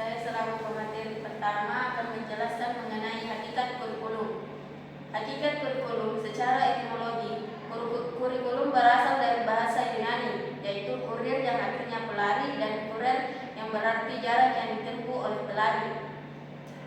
Saya selaku pemateri pertama akan menjelaskan mengenai hakikat kurikulum. Hakikat kurikulum secara etimologi, kurikulum berasal dari bahasa Yunani, yaitu kurir yang artinya pelari dan kurer yang berarti jarak yang ditempuh oleh pelari.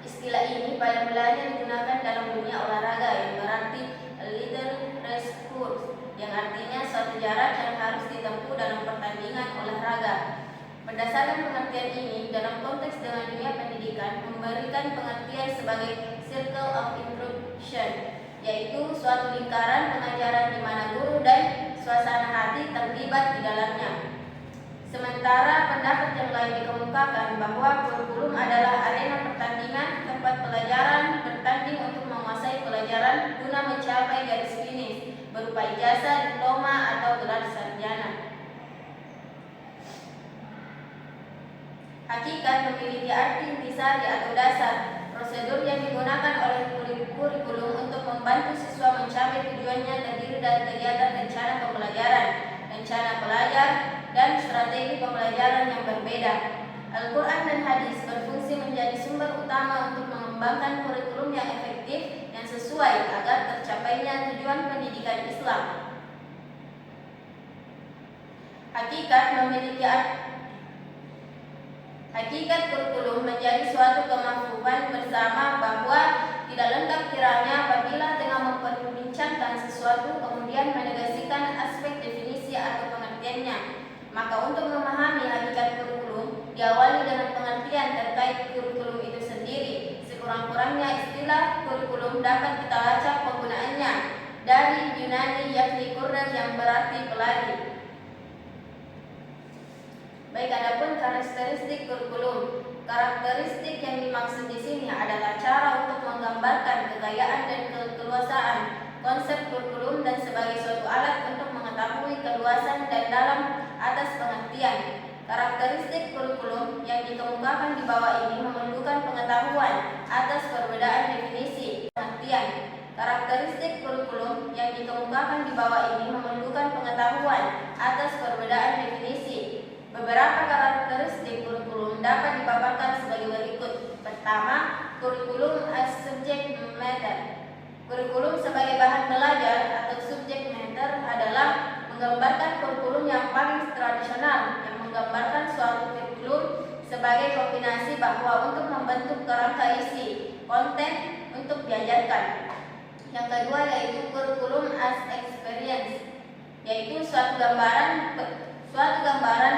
Istilah ini pada mulanya digunakan dalam dunia olahraga yang berarti a little race course, yang artinya suatu jarak yang harus ditempuh dalam pertandingan olahraga. Berdasarkan pengertian ini, dalam konteks dengan dunia pendidikan, memberikan pengertian sebagai circle of instruction, yaitu suatu lingkaran pengajaran di mana guru dan suasana hati terlibat di dalamnya. Sementara pendapat yang lain dikemukakan bahwa kurikulum adalah arena pertandingan tempat pelajaran bertanding untuk menguasai pelajaran guna mencapai garis finish berupa ijazah, diploma, atau gelar sarjana. Hakikat memiliki arti intisari atau dasar, prosedur yang digunakan oleh kurikulum untuk membantu siswa mencapai tujuannya terdiri dari kegiatan rencana pembelajaran, rencana pelajar, dan strategi pembelajaran yang berbeda. Al-Quran dan hadis berfungsi menjadi sumber utama untuk mengembangkan kurikulum yang efektif yang sesuai agar tercapainya tujuan pendidikan Islam. Hakikat kurikulum menjadi suatu kemampuan bersama bahwa tidak lengkap kiranya apabila dengan memperbincangkan sesuatu kemudian menegasikan aspek definisi atau pengertiannya. Maka untuk memahami hakikat kurikulum diawali dengan pengertian terkait kurikulum itu sendiri. Sekurang-kurangnya istilah kurikulum dapat kita lacak penggunaannya dari Yunani yakni kurer yang berarti pelari. Baik, adapun karakteristik kurikulum. Karakteristik yang dimaksud di sini adalah cara untuk menggambarkan kekayaan dan keluasaan konsep kurikulum dan sebagai suatu alat untuk mengetahui keluasan dan dalam atas pengertian. Karakteristik kurikulum yang dikemukakan di bawah ini memerlukan pengetahuan atas perbedaan definisi pengertian. Karakteristik kurikulum yang dikemukakan di bawah ini memerlukan pengetahuan atas perbedaan definisi. Beberapa karakteristik kurikulum dapat dipaparkan sebagai berikut. Pertama, kurikulum as subject matter. Kurikulum sebagai bahan belajar atau subject matter adalah menggambarkan kurikulum yang paling tradisional, yang menggambarkan suatu kurikulum sebagai kombinasi bahwa untuk membentuk kerangka isi, konten untuk diajarkan. Yang kedua yaitu kurikulum as experience, yaitu suatu gambaran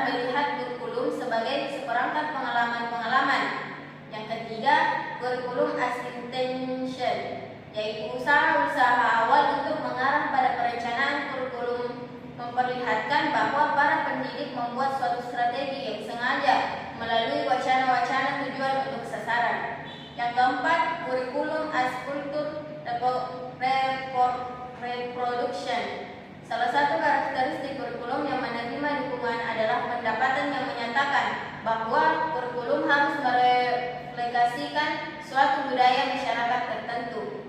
melihat kurikulum sebagai seperangkat pengalaman-pengalaman. Yang ketiga, kurikulum as intention, yaitu usaha-usaha awal untuk mengarah pada perencanaan kurikulum, memperlihatkan bahwa para pendidik membuat suatu strategi yang sengaja melalui wacana-wacana tujuan untuk sasaran. Yang keempat, kurikulum as culture reproduction. Salah satu karakteristik kurikulum yang menerima dukungan adalah pendapatan yang menyatakan bahwa kurikulum harus merefleksikan suatu budaya masyarakat tertentu.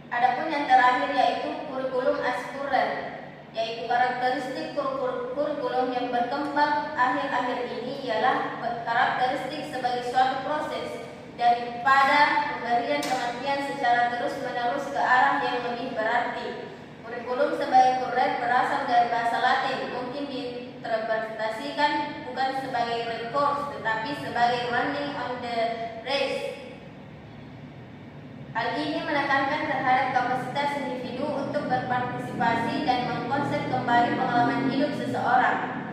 Adapun yang terakhir yaitu kurikulum as kurer, yaitu karakteristik kurikulum yang berkembang akhir-akhir ini ialah karakteristik sebagai suatu proses daripada pemberian pengertian secara terus-menerus ke arah yang lebih berarti. Kurikulum sebagai kurer berasal dari bahasa Latin, mungkin diinterpretasikan bukan sebagai course tetapi sebagai running on the race. Hal ini menekankan terhadap kapasitas individu untuk berpartisipasi dan mengkonsep kembali pengalaman hidup seseorang.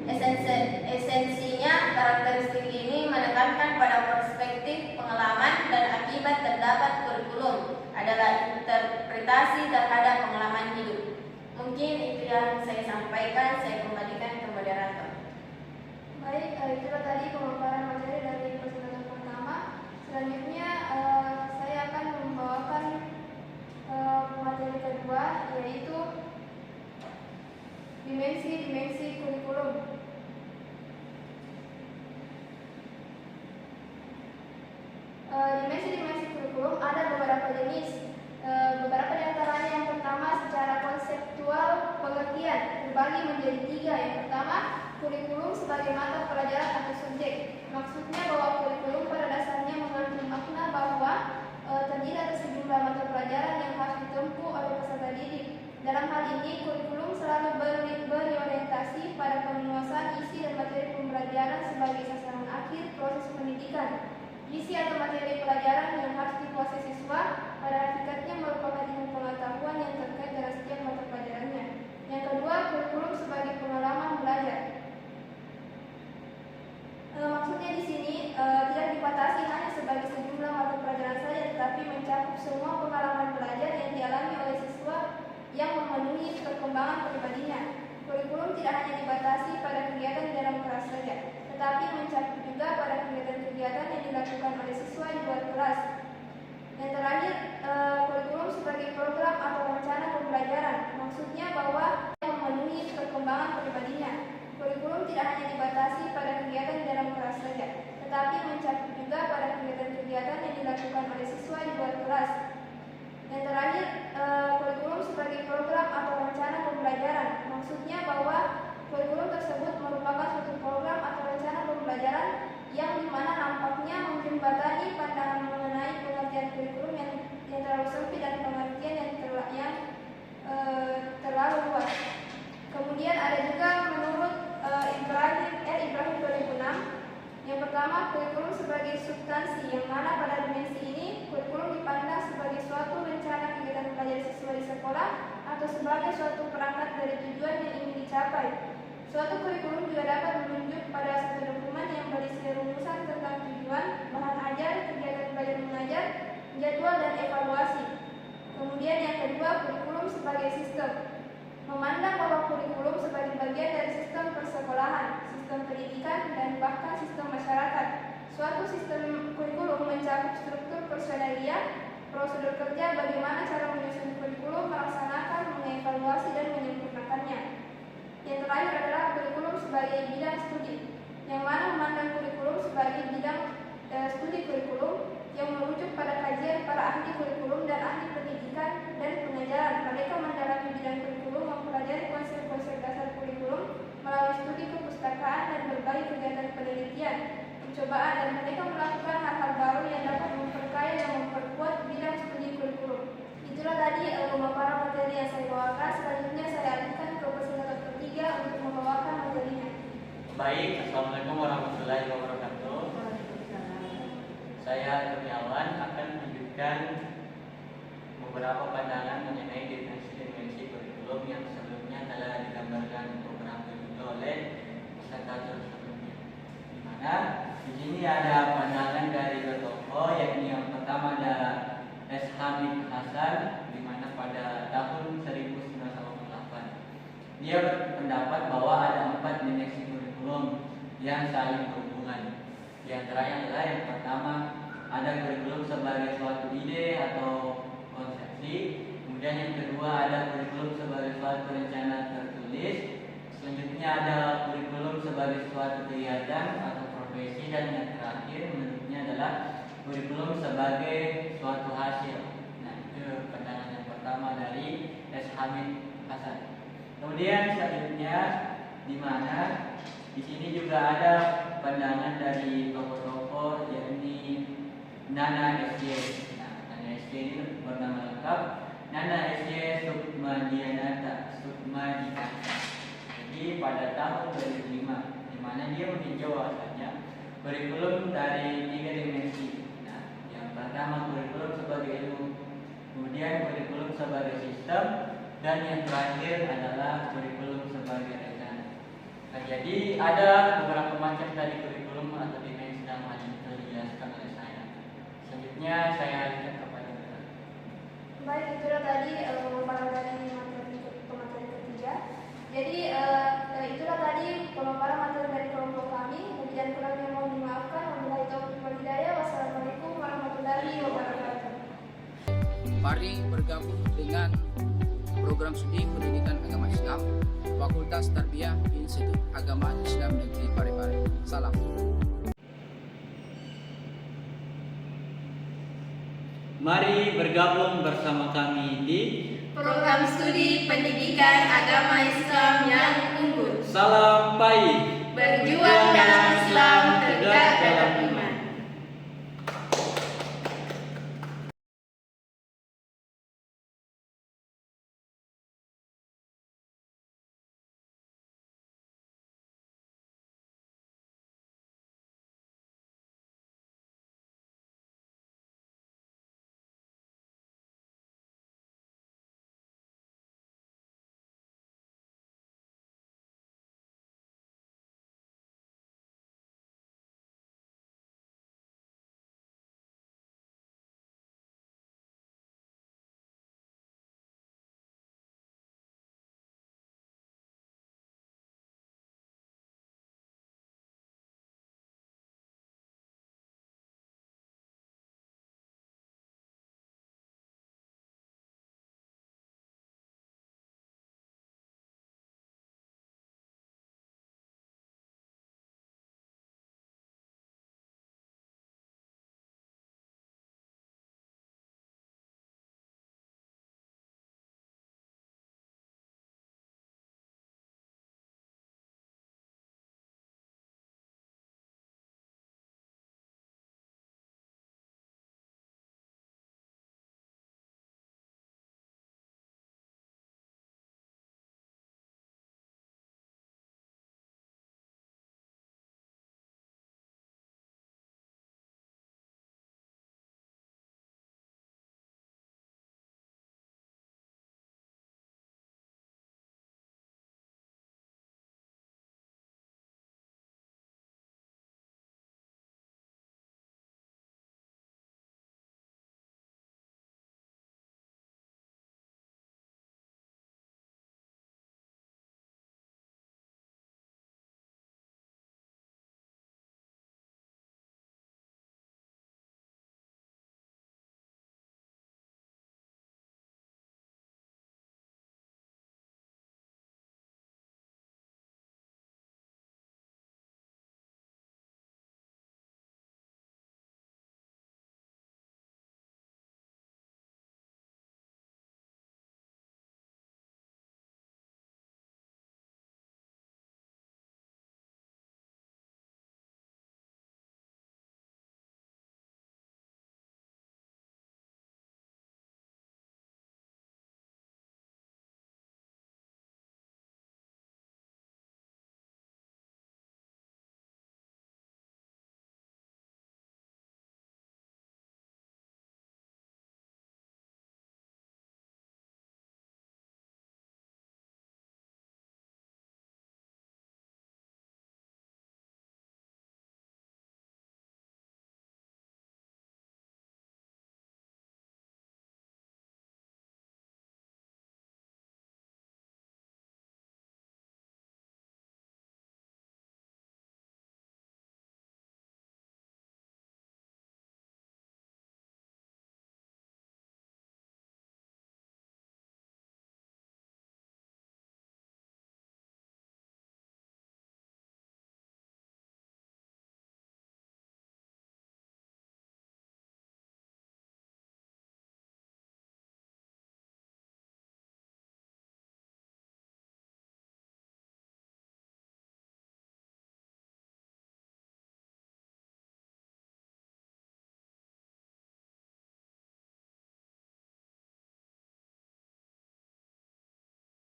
Esensinya, karakteristik ini menekankan pada perspektif pengalaman dan akibat terdapat kurikulum adalah interpretasi terhadap pengalaman hidup. Mungkin itu yang saya sampaikan, saya kembalikan ke moderator. Baik, itulah tadi pemaparan materi dari presentasi pertama. Selanjutnya saya akan membawakan materi kedua, yaitu dimensi-dimensi kurikulum. Dimensi-dimensi kurikulum ada beberapa jenis. Beberapa di antaranya yang pertama secara konseptual pengertian terbagi menjadi 3. Yang pertama, kurikulum sebagai mata pelajaran atau subjek. Maksudnya sebagai sasaran akhir proses pendidikan. Isi atau materi pelajaran yang harus dikuasai siswa pada hakikatnya merupakan ilmu pengetahuan yang terkait dengan setiap mata pelajarannya. Yang kedua, kurikulum sebagai pengalaman belajar. Maksudnya di sini tidak dibatasi hanya sebagai sejumlah mata pelajaran saja, tetapi mencakup semua pengalaman belajar yang dialami oleh siswa yang memenuhi perkembangan pribadinya. Kurikulum tidak hanya dibatasi pada kegiatan di dalam kelas saja, tetapi mencakup juga pada kegiatan-kegiatan yang dilakukan oleh siswa di luar kelas. Yang terakhir, kurikulum sebagai program atau rencana pembelajaran. Maksudnya bahwa memenuhi perkembangan pribadinya. Kurikulum tidak hanya dibatasi pada kegiatan di dalam kelas saja, tetapi mencakup juga pada kegiatan-kegiatan yang dilakukan oleh siswa di luar kelas. Yang terakhir, kurikulum sebagai program atau rencana pembelajaran. Maksudnya bahwa kurikulum tersebut merupakan suatu program atau rencana pembelajaran yang dimana nampaknya menjembatani pandangan mengenai pengertian kurikulum yang terlalu sempit dan pengertian yang terlalu luas. Kemudian ada juga menurut Ibrahim 2006, yang pertama kurikulum sebagai substansi, yang mana pada dimensi ini kurikulum dipandang sebagai suatu rencana kegiatan belajar siswa di sekolah atau sebagai suatu perangkat dari tujuan yang ingin dicapai. Suatu kurikulum juga dapat menunjuk pada satu dokumen yang berisi rumusan tentang tujuan, bahan ajar, kegiatan belajar mengajar, jadwal dan evaluasi. Kemudian yang kedua, kurikulum sebagai sistem. Memandang bahwa kurikulum sebagai bagian dari sistem persekolahan, sistem pendidikan, dan bahkan sistem masyarakat. Suatu sistem kurikulum mencakup struktur personalia, prosedur kerja, bagaimana cara menyusun kurikulum, melaksanakan, mengevaluasi, dan menyempurnakannya. Yang terakhir adalah kurikulum sebagai bidang studi, yang mana memandang kurikulum sebagai bidang studi kurikulum yang merujuk pada kajian para ahli kurikulum dan ahli pendidikan dan pengajaran. Mereka mendalami bidang kurikulum, mempelajari konsep-konsep dasar kurikulum melalui studi kepustakaan dan berbagai kegiatan penelitian, percobaan, dan mereka melakukan hal-hal baru yang dapat memperkaya dan memperkuat bidang studi kurikulum. Itulah tadi pemaparan materi yang saya bawakan. Selanjutnya saya alihkan ke presentator ketiga untuk membawakan materinya. Baik, Assalamualaikum warahmatullahi wabarakatuh. Saya Kurniawan akan menunjukkan beberapa pandangan mengenai dimensi-dimensi kurikulum yang sebelumnya telah digambarkan beberapa juga oleh presentator sebelumnya. Di mana di sini ada pandangan dari dua tokoh, yakni yang pertama ada S. Hamid Hasan, di mana pada tahun 1988 dia berpendapat bahwa ada 4 dimensi kurikulum yang saling berhubungan. Di antaranya adalah yang pertama ada kurikulum sebagai suatu ide atau konsepsi, kemudian yang kedua ada kurikulum sebagai suatu rencana tertulis, selanjutnya ada kurikulum sebagai suatu kegiatan atau profesi, dan yang terakhir menurutnya adalah kurikulum sebagai suatu hasil. Nah, itu pandangan yang pertama dari S. Hamid Hasan. Kemudian selanjutnya di mana di sini juga ada pandangan dari tokoh-tokoh, yakni Nana S.Y. Nah, Nana S.Y. ini bernama lengkap Nana S.Y. Sukmadianata. Jadi pada tahun 2005, di mana dia meninjau bahwasanya kurikulum dari 3 dimensi. Nah, yang pertama kurikulum sebagai ilmu, kemudian kurikulum sebagai sistem, dan yang terakhir adalah kurikulum sebagai rencana. Nah, jadi ada beberapa macam dari kurikulum atau dimensi dalam hal ini telah dijelaskan oleh saya. Selanjutnya saya alihkan kepada Bella. Baik, itulah tadi pemaparan dari materi ketiga. Jadi itulah tadi pemaparan materi dari kelompok kami. Kemudian kurangnya mohon dimaafkan. Wabillahi taufiq wal hidayah. Wassalamualaikum warahmatullahi wabarakatuh. Mari bergabung dengan program studi pendidikan agama Islam Fakultas Tarbiyah Institut Agama Islam Negeri Parepare. Salam. Mari bergabung bersama kami di Program studi pendidikan agama Islam yang unggul. Salam Baik. Berjuang